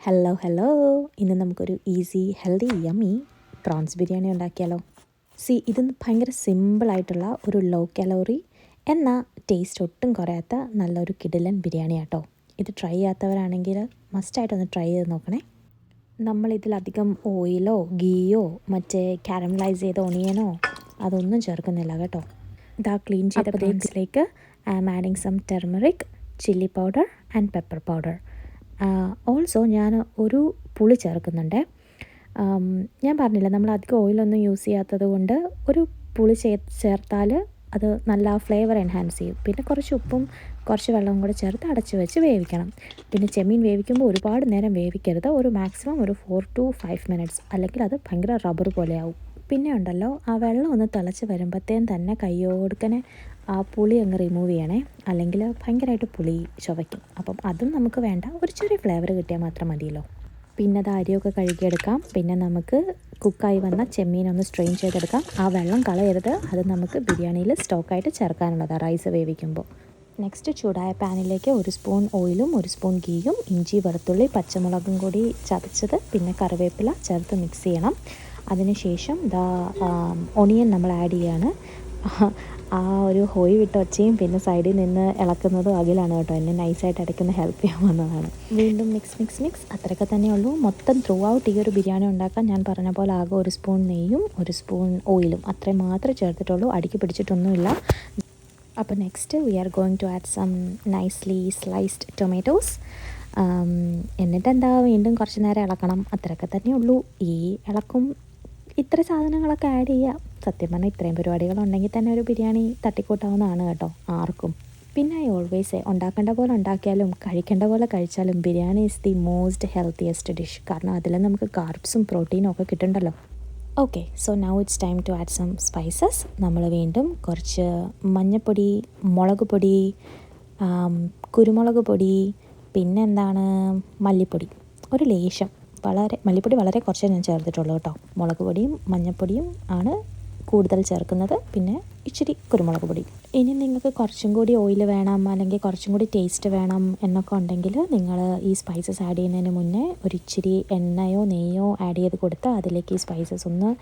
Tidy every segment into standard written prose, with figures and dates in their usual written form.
Hello hello, ഇന്ന് നമുക്കൊരു easy healthy yummy prawns biryani ഉണ്ടാക്കിയാലോ. ഇത് ഭയങ്കര സിമ്പിളായിട്ടുള്ള ഒരു ലോ കലോറി എന്നാൽ ടേസ്റ്റ് ഒട്ടും കുറയാത്ത നല്ലൊരു കിടിലൻ ബിരിയാണി ആട്ടോ. ഇത് ട്രൈ ചെയ്യാത്തവരാണെങ്കിൽ മസ്റ്റായിട്ടൊന്ന് ട്രൈ ചെയ്ത് നോക്കണേ. നമ്മളിതിലധികം ഓയിലോ ഗീയോ മറ്റേ കാരമലൈസ് ചെയ്ത ഒണിയനോ അതൊന്നും ചേർക്കുന്നില്ല കേട്ടോ. ഇതാ ക്ലീൻ ചെയ്ത പ്രോൺസിലേക്ക് I am adding some turmeric, chilli powder and pepper powder. Also ഞാൻ ഒരു പുളി ചേർക്കുന്നുണ്ട്. ഞാൻ പറഞ്ഞില്ല, നമ്മൾ അധികം ഓയിലൊന്നും യൂസ് ചെയ്യാത്തത് കൊണ്ട് ഒരു പുളി ചേർത്താൽ അത് നല്ല ഫ്ലേവർ എൻഹാൻസ് ചെയ്യും. പിന്നെ കുറച്ച് ഉപ്പും കുറച്ച് വെള്ളവും കൂടെ ചേർത്ത് അടച്ച് വെച്ച് വേവിക്കണം. പിന്നെ ചെമ്മീൻ വേവിക്കുമ്പോൾ ഒരുപാട് നേരം വേവിക്കരുത്, ഒരു മാക്സിമം ഒരു 4 to 5 minutes, അല്ലെങ്കിൽ അത് ഭയങ്കര റബ്ബർ പോലെയാവും. പിന്നെ ഉണ്ടല്ലോ, ആ വെള്ളം ഒന്ന് തിളച്ച് വരുമ്പോഴത്തേനും തന്നെ കയ്യോടുക്കനെ ആ പുളി അങ്ങ് റിമൂവ് ചെയ്യണേ, അല്ലെങ്കിൽ ഭയങ്കരമായിട്ട് പുളി ചുവയ്ക്കും. അപ്പം അതും നമുക്ക് വേണ്ട, ഒരു ചെറിയ ഫ്ലേവർ കിട്ടിയാൽ മാത്രം മതിയല്ലോ. പിന്നെ അത് അരിയൊക്കെ കഴുകിയെടുക്കാം. പിന്നെ നമുക്ക് കുക്കായി വന്ന ചെമ്മീനൊന്ന് സ്ട്രെയിൻ ചെയ്തെടുക്കാം. ആ വെള്ളം കളയരുത്, അത് നമുക്ക് ബിരിയാണിയിൽ സ്റ്റോക്കായിട്ട് ചേർക്കാനുള്ളതാണ് റൈസ് വേവിക്കുമ്പോൾ. നെക്സ്റ്റ് ചൂടായ പാനിലേക്ക് 1 സ്പൂൺ ഓയിലും 1 സ്പൂൺ ഗീയും ഇഞ്ചി വെളുത്തുള്ളി പച്ചമുളകും കൂടി ചതച്ചത് പിന്നെ കറിവേപ്പില ചേർത്ത് മിക്സ് ചെയ്യണം. അതിനുശേഷം ഒണിയൻ നമ്മൾ ആഡ് ചെയ്യാണ്. ആ ഒരു ഹോയ് വിട്ട ഒച്ചയും പിന്നെ സൈഡിൽ നിന്ന് ഇളക്കുന്നതും അകിലാണ് കേട്ടോ, എന്നെ നൈസായിട്ട് ഇടയ്ക്കൊന്ന് ഹെൽപ്പ് ചെയ്യാൻ വന്നതാണ്. വീണ്ടും മിക്സ് അത്രയൊക്കെ തന്നെ ഉള്ളൂ. മൊത്തം ത്രൂ ഔട്ട് ഈ ഒരു ബിരിയാണി ഉണ്ടാക്കാൻ ഞാൻ പറഞ്ഞ പോലെ ആകെ 1 സ്പൂൺ നെയ്യും 1 സ്പൂൺ ഓയിലും അത്രയും മാത്രമേ ചേർത്തിട്ടുള്ളൂ, അടുക്കി പിടിച്ചിട്ടൊന്നുമില്ല. അപ്പോൾ next we are going to add some nicely sliced tomatoes. എന്നിട്ട് വീണ്ടും കുറച്ച് നേരം ഇളക്കണം, അത്രയൊക്കെ തന്നെ ഉള്ളൂ. ഈ ഇളക്കും ഇത്ര സാധനങ്ങളൊക്കെ ആഡ് ചെയ്യുക. സത്യം പറഞ്ഞാൽ ഇത്രയും പരിപാടികളുണ്ടെങ്കിൽ തന്നെ ഒരു ബിരിയാണി തട്ടിക്കൂട്ടാവുന്നതാണ് കേട്ടോ ആർക്കും. പിന്നെ ഐ ഓൾവേസ് ഉണ്ടാക്കേണ്ട പോലെ ഉണ്ടാക്കിയാലും കഴിക്കേണ്ട പോലെ കഴിച്ചാലും biryani is the most healthiest dish. കാരണം അതിൽ നമുക്ക് കാർബ്സും പ്രോട്ടീനും ഒക്കെ കിട്ടുന്നുണ്ടല്ലോ. Okay, so now it's time to add some spices. നമ്മൾ വീണ്ടും കുറച്ച് മഞ്ഞൾപ്പൊടി, മുളക് പൊടി, കുരുമുളക് പൊടി, പിന്നെ മല്ലിപ്പൊടി, ഒരു ലേശം, മല്ലിപ്പൊടി വളരെ കുറച്ചേ ഞാൻ ചേർത്തിട്ടുള്ളൂ കേട്ടോ. മുളക് പൊടിയും മഞ്ഞൾപ്പൊടിയും ആണ് കൂടുതൽ ചേർക്കുന്നത്, പിന്നെ ഇച്ചിരി കുരുമുളക് പൊടി. ഇനി നിങ്ങൾക്ക് കുറച്ചും കൂടി ഓയിൽ വേണം അല്ലെങ്കിൽ കുറച്ചും കൂടി ടേസ്റ്റ് വേണം എന്നൊക്കെ ഉണ്ടെങ്കിൽ നിങ്ങൾ ഈ സ്പൈസസ് ആഡ് ചെയ്യുന്നതിന് മുന്നേ ഒരിച്ചിരി എണ്ണയോ നെയ്യോ ആഡ് ചെയ്ത് കൊടുത്ത് അതിലേക്ക് ഈ സ്പൈസസ് ഒന്ന്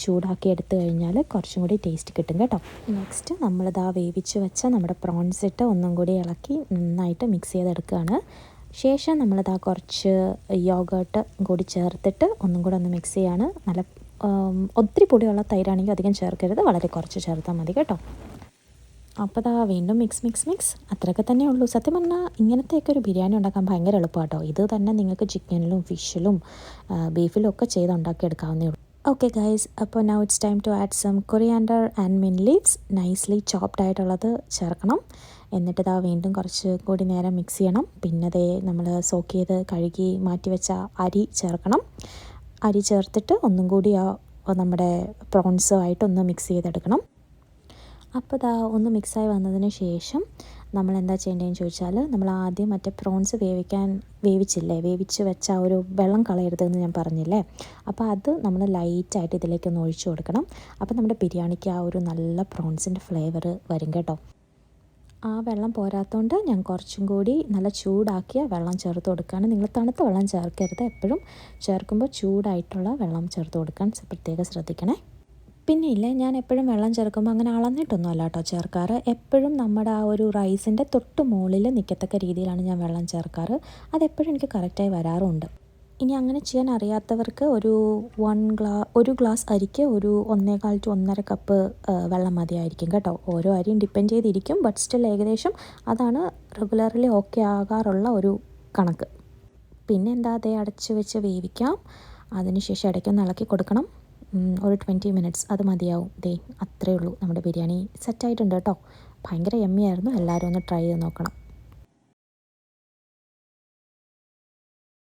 ചൂടാക്കി എടുത്തു കഴിഞ്ഞാൽ കുറച്ചും കൂടി ടേസ്റ്റ് കിട്ടും കേട്ടോ. നെക്സ്റ്റ് നമ്മളിതാ വേവിച്ച് വെച്ച നമ്മുടെ പ്രോൺസ് ഇട്ട് ഒന്നും കൂടി ഇളക്കി നന്നായിട്ട് മിക്സ് ചെയ്തെടുക്കുകയാണ്. ശേഷം നമ്മളിതാ കുറച്ച് യോഗേർട്ട് കൂടി ചേർത്തിട്ട് ഒന്നും കൂടെ ഒന്ന് മിക്സ് ചെയ്യാണ്. നല്ല ഒത്തിരി പൊടിയുള്ള തൈരാണെങ്കിൽ അധികം ചേർക്കരുത്, വളരെ കുറച്ച് ചേർത്താൽ മതി കേട്ടോ. അപ്പോൾ വീണ്ടും മിക്സ് അത്രയൊക്കെ തന്നെ ഉള്ളൂ. സത്യം പറഞ്ഞാൽ ഇങ്ങനത്തെയൊക്കെ ഒരു ബിരിയാണി ഉണ്ടാക്കാൻ ഭയങ്കര എളുപ്പമാണ് കേട്ടോ. ഇത് തന്നെ നിങ്ങൾക്ക് ചിക്കനിലും ഫിഷിലും ബീഫിലും ഒക്കെ ചെയ്ത് ഉണ്ടാക്കിയെടുക്കാവുന്നേ ഉള്ളൂ. ഓക്കെ ഗൈസ്, അപ്പോൾ now it's time to add some coriander and mint leaves. Nicely chopped ആയിട്ടുള്ളത് ചേർക്കണം. എന്നിട്ട് വീണ്ടും കുറച്ച് കൂടി നേരം മിക്സ് ചെയ്യണം. പിന്നെ നമ്മൾ സോക്ക് ചെയ്ത് കഴുകി മാറ്റി വെച്ച അരി ചേർക്കണം. അരി ചേർത്തിട്ട് ഒന്നും കൂടി നമ്മുടെ പ്രോൺസുമായിട്ടൊന്ന് മിക്സ് ചെയ്തെടുക്കണം. അപ്പോൾ ഒന്ന് മിക്സായി വന്നതിന് ശേഷം നമ്മൾ എന്താ ചെയ്യേണ്ടതെന്ന് ചോദിച്ചാൽ, നമ്മൾ ആദ്യം മറ്റേ പ്രോൺസ് വേവിച്ച് വെച്ച ആ ഒരു വെള്ളം കളയരുതെന്ന് ഞാൻ പറഞ്ഞില്ലേ, അപ്പോൾ അത് നമ്മൾ ലൈറ്റായിട്ട് ഇതിലേക്കൊന്ന് ഒഴിച്ചു കൊടുക്കണം. അപ്പോൾ നമ്മുടെ ബിരിയാണിക്ക് ആ ഒരു നല്ല പ്രോൺസിൻ്റെ ഫ്ലേവർ വരും കേട്ടോ. ആ വെള്ളം പോരാത്തതുകൊണ്ട് ഞാൻ കുറച്ചും കൂടി നല്ല ചൂടാക്കിയ വെള്ളം ചേർത്ത് കൊടുക്കുകയാണ്. നിങ്ങൾ തണുത്ത വെള്ളം ചേർക്കരുത്, എപ്പോഴും ചേർക്കുമ്പോൾ ചൂടായിട്ടുള്ള വെള്ളം ചേർത്ത് കൊടുക്കാൻ പ്രത്യേകം ശ്രദ്ധിക്കണേ. പിന്നെ ഇല്ലേ, ഞാൻ എപ്പോഴും വെള്ളം ചേർക്കുമ്പോൾ അങ്ങനെ അളന്നിട്ടൊന്നും അല്ല കേട്ടോ ചേർക്കാറ്. എപ്പോഴും നമ്മുടെ ആ ഒരു റൈസിൻ്റെ തൊട്ട് മുകളിൽ നിൽക്കത്തക്ക രീതിയിലാണ് ഞാൻ വെള്ളം ചേർക്കാറ്. അതെപ്പോഴും എനിക്ക് കറക്റ്റായി വരാറുമുണ്ട്. ഇനി അങ്ങനെ ചെയ്യാൻ അറിയാത്തവർക്ക് ഒരു ഗ്ലാസ് അരിക്ക് ഒരു 1.25 to 1.5 കപ്പ് വെള്ളം മതിയായിരിക്കും കേട്ടോ. ഓരോ അരിയും ഡിപ്പെൻഡ് ചെയ്തിരിക്കും, ബട്ട് സ്റ്റിൽ ഏകദേശം അതാണ് റെഗുലർലി ഓക്കെ ആകാറുള്ള ഒരു കണക്ക്. പിന്നെ അടച്ച് വെച്ച് വേവിക്കാം. അതിനുശേഷം ഇടയ്ക്കൊന്ന് ഇളക്കി കൊടുക്കണം. ഒരു 20 minutes അത് മതിയാവും. അത്രയേ ഉള്ളൂ, നമ്മുടെ ബിരിയാണി സെറ്റായിട്ടുണ്ട് കേട്ടോ. ഭയങ്കര യമ്മിയായിരുന്നു. എല്ലാവരും ഒന്ന് ട്രൈ ചെയ്ത് നോക്കണം.